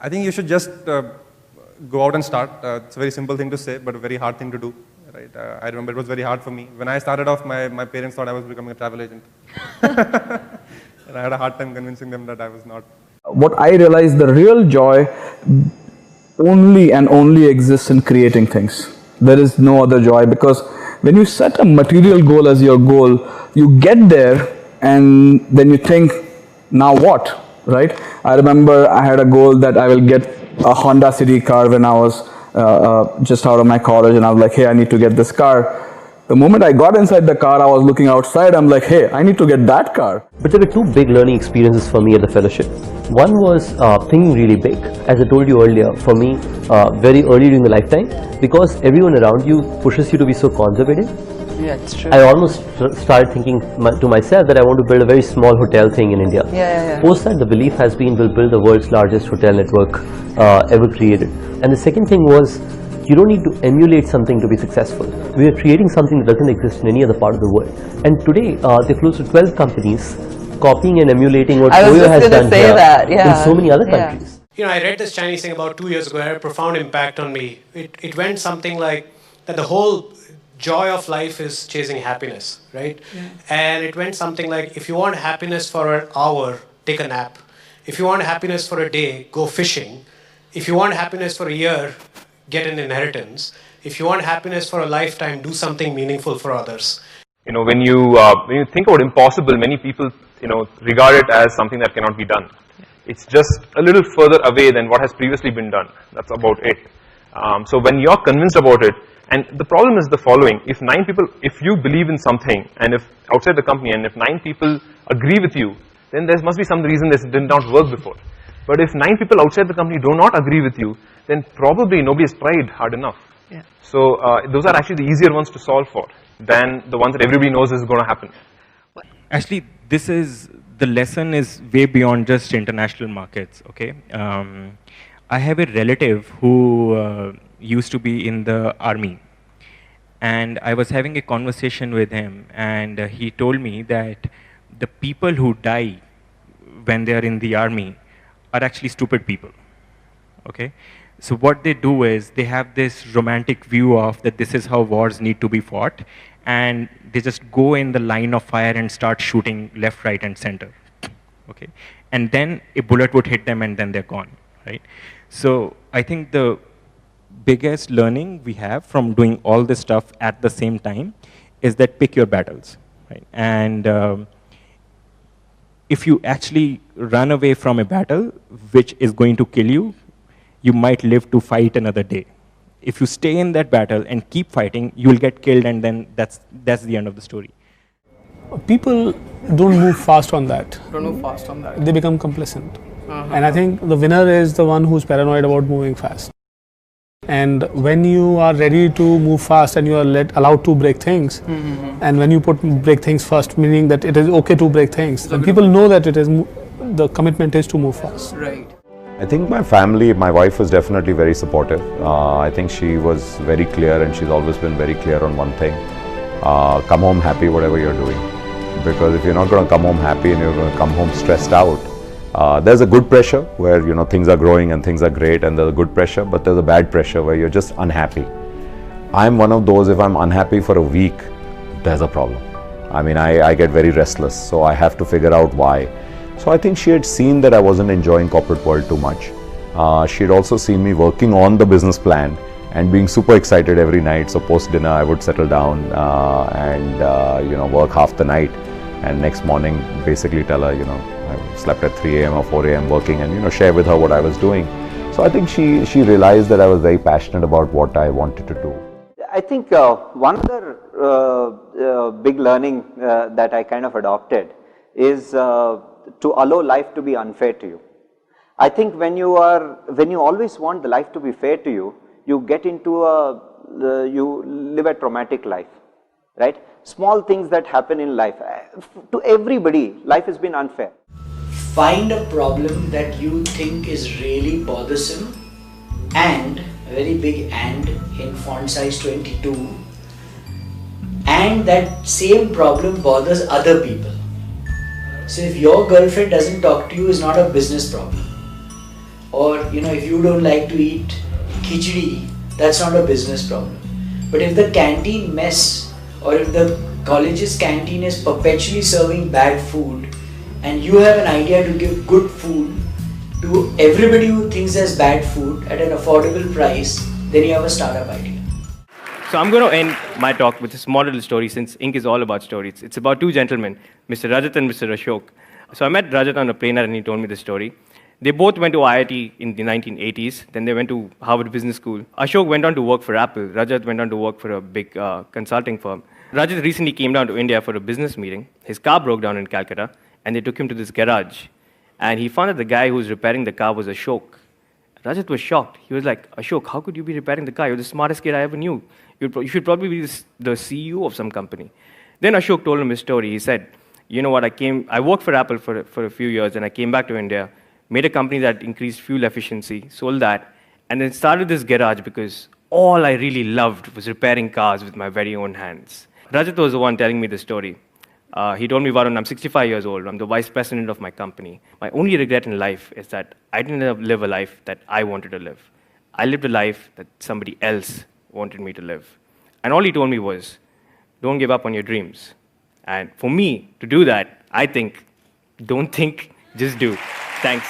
I think you should just go out and start. It's a very simple thing to say, but a very hard thing to do. Right? I remember it was very hard for me. When I started off, my parents thought I was becoming a travel agent. And I had a hard time convincing them that I was not. What I realized, the real joy only and only exists in creating things. There is no other joy, because when you set a material goal as your goal, you get there and then you think, now what, right? I remember I had a goal that I will get a Honda City car when I was just out of my college, and I was like, hey, I need to get this car. The moment I got inside the car, I was looking outside, I'm like, hey, I need to get that car. But there were two big learning experiences for me at the fellowship. One was thinking really big, as I told you earlier, for me, very early during the lifetime, because everyone around you pushes you to be so conservative. Yeah, it's true. I almost started thinking to myself that I want to build a very small hotel thing in India. Post that, the belief has been we'll build the world's largest hotel network ever created. And the second thing was, you don't need to emulate something to be successful. We are creating something that doesn't exist in any other part of the world. And today, there are close to 12 companies copying and emulating what Toyo has done here in so many other countries. You know, I read this Chinese thing about 2 years ago. It had a profound impact on me. It went something like that the whole joy of life is chasing happiness, right? And it went something like, if you want happiness for an hour, take a nap. If you want happiness for a day, go fishing. If you want happiness for a year, get an inheritance. If you want happiness for a lifetime, do something meaningful for others. You know, when you think about impossible, many people, regard it as something that cannot be done. It's just a little further away than what has previously been done. That's about it. So when you're convinced about it, and the problem is the following: if 9 people, if you believe in something, and if outside the company, and if 9 people agree with you, then there must be some reason this did not work before. But if 9 people outside the company do not agree with you, then probably nobody has tried hard enough. So those are actually the easier ones to solve for than the ones that everybody knows is going to happen. Actually, the lesson is way beyond just international markets, okay? I have a relative who used to be in the army, and I was having a conversation with him, and he told me that the people who die when they are in the army are actually stupid people, okay? So what they do is they have this romantic view of that this is how wars need to be fought, and they just go in the line of fire and start shooting left, right, and center, okay? And then a bullet would hit them and then they're gone, right? So I think the biggest learning we have from doing all this stuff at the same time is that pick your battles, right? And if you actually run away from a battle which is going to kill you, you might live to fight another day. If you stay in that battle and keep fighting, you will get killed, and then that's the end of the story. People don't move fast on that. They become complacent. And I think the winner is the one who's paranoid about moving fast. And when you are ready to move fast and you are allowed to break things, and when you break things first, meaning that it is okay to break things, then people know that the commitment is to move fast. Right. I think my family, my wife was definitely very supportive. I think she was very clear, and she's always been very clear on one thing. Come home happy whatever you're doing. Because if you're not going to come home happy and you're going to come home stressed out, there's a good pressure where things are growing and things are great, and there's a good pressure, but there's a bad pressure where you're just unhappy. I'm one of those, if I'm unhappy for a week, there's a problem. I mean, I get very restless, so I have to figure out why. So I think she had seen that I wasn't enjoying corporate world too much. She had also seen me working on the business plan and being super excited every night. So post dinner I would settle down and work half the night, and next morning basically tell her I slept at 3 a.m. or 4 a.m. working, and share with her what I was doing. So I think she realized that I was very passionate about what I wanted to do. I think one other big learning that I kind of adopted is to allow life to be unfair to you. I think when you always want the life to be fair to you, you get into you live a traumatic life, right? Small things that happen in life, to everybody, life has been unfair. Find a problem that you think is really bothersome, and a very big and in font size 22, and that same problem bothers other people. So if your girlfriend doesn't talk to you, it's not a business problem. or if you don't like to eat khichdi, that's not a business problem. But if the canteen mess or if the college's canteen is perpetually serving bad food and you have an idea to give good food to everybody who thinks there's bad food at an affordable price, then you have a startup idea. So I'm going to end my talk with a small little story, since Inc. is all about stories. It's about two gentlemen, Mr. Rajat and Mr. Ashok. So I met Rajat on a plane and he told me the story. They both went to IIT in the 1980s. Then they went to Harvard Business School. Ashok went on to work for Apple. Rajat went on to work for a big consulting firm. Rajat recently came down to India for a business meeting. His car broke down in Calcutta, and they took him to this garage. And he found that the guy who was repairing the car was Ashok. Rajat was shocked. He was like, Ashok, how could you be repairing the car? You're the smartest kid I ever knew. You should probably be the CEO of some company. Then Ashok told him his story. He said, you know what, I worked for Apple for a few years, and I came back to India, made a company that increased fuel efficiency, sold that, and then started this garage because all I really loved was repairing cars with my very own hands. Rajat was the one telling me the story. He told me, Varun, I'm 65 years old. I'm the vice president of my company. My only regret in life is that I didn't live a life that I wanted to live. I lived a life that somebody else wanted me to live. And all he told me was, don't give up on your dreams. And for me to do that, I think, don't think, just do. Thanks.